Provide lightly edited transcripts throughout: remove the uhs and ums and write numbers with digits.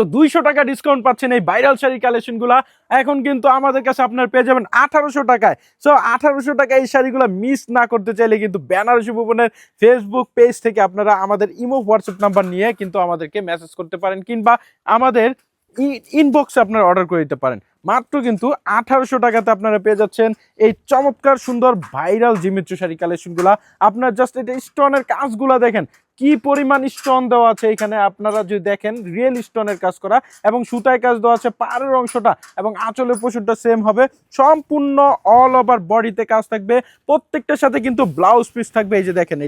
তো 200 টাকা ডিসকাউন্ট পাচ্ছেন এই ভাইরাল শাড়ি কালেকশনগুলা। এখন কিন্তু আমাদের কাছে আপনার পেয়ে যাবেন 1800 টাকায়। সো 1800 টাকায় এই শাড়িগুলো মিস না করতে চাইলে কিন্তু বেনারসি ভুবনের ফেসবুক পেজ থেকে আপনারা আমাদের ইমো হোয়াটসঅ্যাপ নাম্বার নিয়ে কিন্তু আমাদেরকে মেসেজ করতে পারেন, কিংবা আমাদের ইনবক্সে আপনারা অর্ডার করে দিতে পারেন। মাত্র কিন্তু 1800 টাকাতে আপনারা পেয়ে যাচ্ছেন এই চমৎকার সুন্দর ভাইরাল জিমিচু শাড়ি কালেকশনগুলা। আপনার জাস্ট এটা স্টোনের কাজগুলা দেখেন, কি পরিমাণ স্টোন দেওয়া আছে এখানে। আপনারা যদি দেখেন রিয়েল স্টোনের কাজ করা, এবং সুতায় কাজ দেওয়া আছে পাড়ের অংশটা এবং আঁচলের পোশনটা সেম হবে। সম্পূর্ণ অল ওভার বডিতে কাজ থাকবে, প্রত্যেকটার সাথে কিন্তু ব্লাউজ পিস থাকবে। এই যে দেখেন,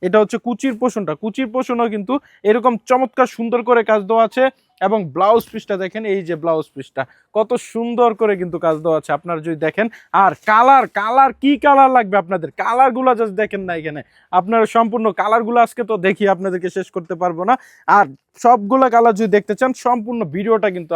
এটা হচ্ছে কুচির পোশনটা, কুচির পোশনও কিন্তু এরকম চমৎকার সুন্দর করে কাজ দেওয়া আছে। এবং ব্লাউজ পিসটা দেখেন, এই যে ব্লাউজ পিসটা কত সুন্দর করে কিন্তু কাজ দেওয়া আছে আপনারা যদি দেখেন। আর কালার কি কালার লাগবে আপনাদের, কালারগুলো জাস্ট দেখেন না এখানে। আপনারা সম্পূর্ণ কালারগুলো আজকে তো দেখি আপনাদেরকে শেষ করতে পারবো না। আর সবগুলো কালার যদি দেখতে চান সম্পূর্ণ ভিডিওটা কিন্তু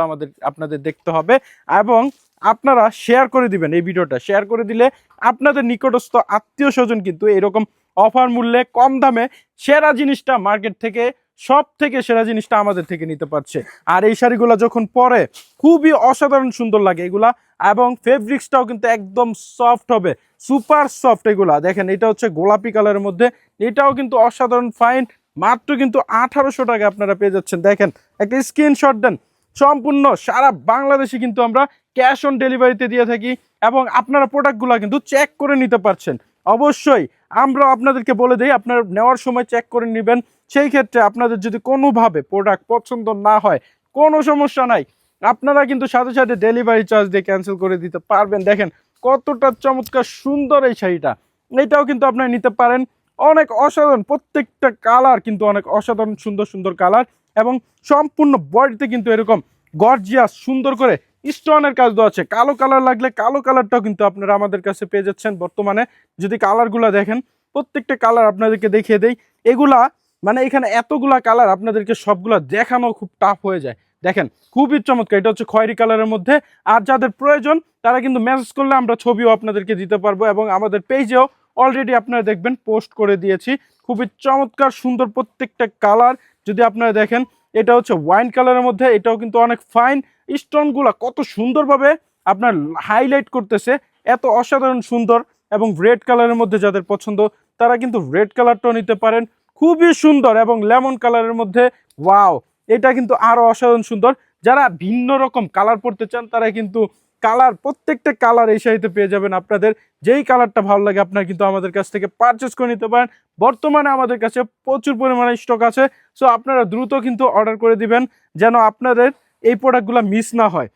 আপনাদের দেখতে হবে, এবং আপনারা শেয়ার করে দিবেন। এই ভিডিওটা শেয়ার করে দিলে আপনাদের নিকটস্থ আত্মীয় স্বজন কিন্তু এরকম অফার মূল্যে কম দামে সেরা জিনিসটা মার্কেট থেকে, সব থেকে সেরা জিনিসটা আমাদের থেকে নিতে পারছে। আর এই শাড়িগুলো যখন পরে খুবই অসাধারণ সুন্দর লাগে এগুলা, এবং ফেব্রিক্সটাও কিন্তু একদম সফট হবে, সুপার সফট। এগুলা দেখেন, এটা হচ্ছে গোলাপি কালারের মধ্যে, এটাও কিন্তু অসাধারণ ফাইন। মাত্র কিন্তু 1800 টাকা আপনারা পেয়ে যাচ্ছেন। দেখেন, একটা স্ক্রিনশট দেন। সম্পূর্ণ সারা বাংলাদেশে কিন্তু আমরা ক্যাশ অন ডেলিভারিতে দিয়ে থাকি, এবং আপনারা প্রোডাক্টগুলো কিন্তু চেক করে নিতে পারছেন। অবশ্যই আমরা আপনাদেরকে বলে দিই, আপনারা নেওয়ার সময় চেক করে নেবেন। সেই ক্ষেত্রে আপনাদের যদি কোনোভাবে প্রোডাক্ট পছন্দ না হয়, কোনো সমস্যা নাই, আপনারা কিন্তু সাথে সাথে ডেলিভারি চার্জ দিয়ে ক্যান্সেল করে দিতে পারবেন। দেখেন কতটা চমৎকার সুন্দর এই শাড়িটা, এটাও কিন্তু আপনারা নিতে পারেন। অনেক অসাধারণ, প্রত্যেকটা কালার কিন্তু অনেক অসাধারণ সুন্দর সুন্দর কালার, এবং সম্পূর্ণ বডিতে কিন্তু এরকম গর্জিয়াস সুন্দর করে স্টোনের কাজ দেওয়া আছে। কালো কালার লাগলে কালো কালারটাও কিন্তু আপনারা আমাদের কাছে পেয়ে যাচ্ছেন বর্তমানে। যদি কালারগুলো দেখেন, প্রত্যেকটা কালার আপনাদেরকে দেখিয়ে দেই। এগুলা মানে এখানে এতগুলা কালার আপনাদেরকে সবগুলা দেখানো খুব টাফ হয়ে যায়। দেখেন খুবই চমৎকার, এটা হচ্ছে খয়েরি কালারের মধ্যে। আর যাদের প্রয়োজন তারা কিন্তু মেসেজ করলে আমরা ছবিও আপনাদেরকে দিতে পারবো, এবং আমাদের পেজেও অলরেডি আপনারা দেখবেন পোস্ট করে দিয়েছি। খুবই চমৎকার সুন্দর প্রত্যেকটা কালার যদি আপনারা দেখেন। এটা হচ্ছে ওয়াইন কালারের মধ্যে, এটাও কিন্তু অনেক ফাইন। স্টোনগুলা কত সুন্দরভাবে আপনার হাইলাইট করতেছে, এত অসাধারণ সুন্দর। এবং রেড কালারের মধ্যে যাদের পছন্দ তারা কিন্তু রেড কালারটাও নিতে পারেন, খুবই সুন্দর। এবং লেমন কালারের মধ্যে, ওয়াও, এটা কিন্তু আরো অসাধারণ সুন্দর। যারা ভিন্ন রকম কালার পড়তে চান তারা কিন্তু কালার, প্রত্যেকটা কালার এই শাড়িতে পেয়ে যাবেন। আপনাদের যেই কালারটা ভালো লাগে আপনারা কিন্তু আমাদের কাছ থেকে পারচেস করে নিতে পারেন। বর্তমানে আমাদের কাছে প্রচুর পরিমাণে স্টক আছে। সো আপনারা দ্রুত কিন্তু অর্ডার করে দিবেন, যেন আপনাদের এই প্রোডাক্টগুলো মিস না হয়।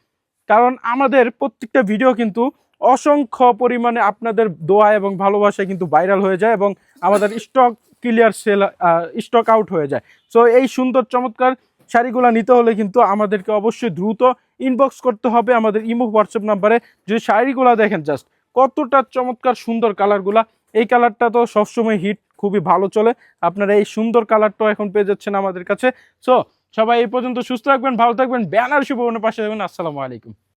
কারণ আমাদের প্রত্যেকটা ভিডিও কিন্তু অসংখ্য পরিমাণে আপনাদের দোয়া এবং ভালোবাসায় কিন্তু ভাইরাল হয়ে যায়, এবং আমাদের স্টক স্টক আউট হয়ে যায়। সো এই সুন্দর চমৎকার শাড়িগুলো নিতে হলে কিন্তু আমাদেরকে অবশ্যই দ্রুত ইনবক্স করতে হবে আমাদের ইমো হোয়াটসঅ্যাপ নাম্বারে। যদি শাড়িগুলো দেখেন জাস্ট কতটা চমৎকার সুন্দর কালারগুলা, এই কালারটা তো সবসময় হিট, খুবই ভালো চলে। আপনারা এই সুন্দর কালারটাও এখন পেয়ে যাচ্ছেন আমাদের কাছে। সো সবাই এই পর্যন্ত সুস্থ থাকবেন, ভালো থাকবেন, বেনারসি ভবনের পাশে থাকবেন। আসসালামু আলাইকুম।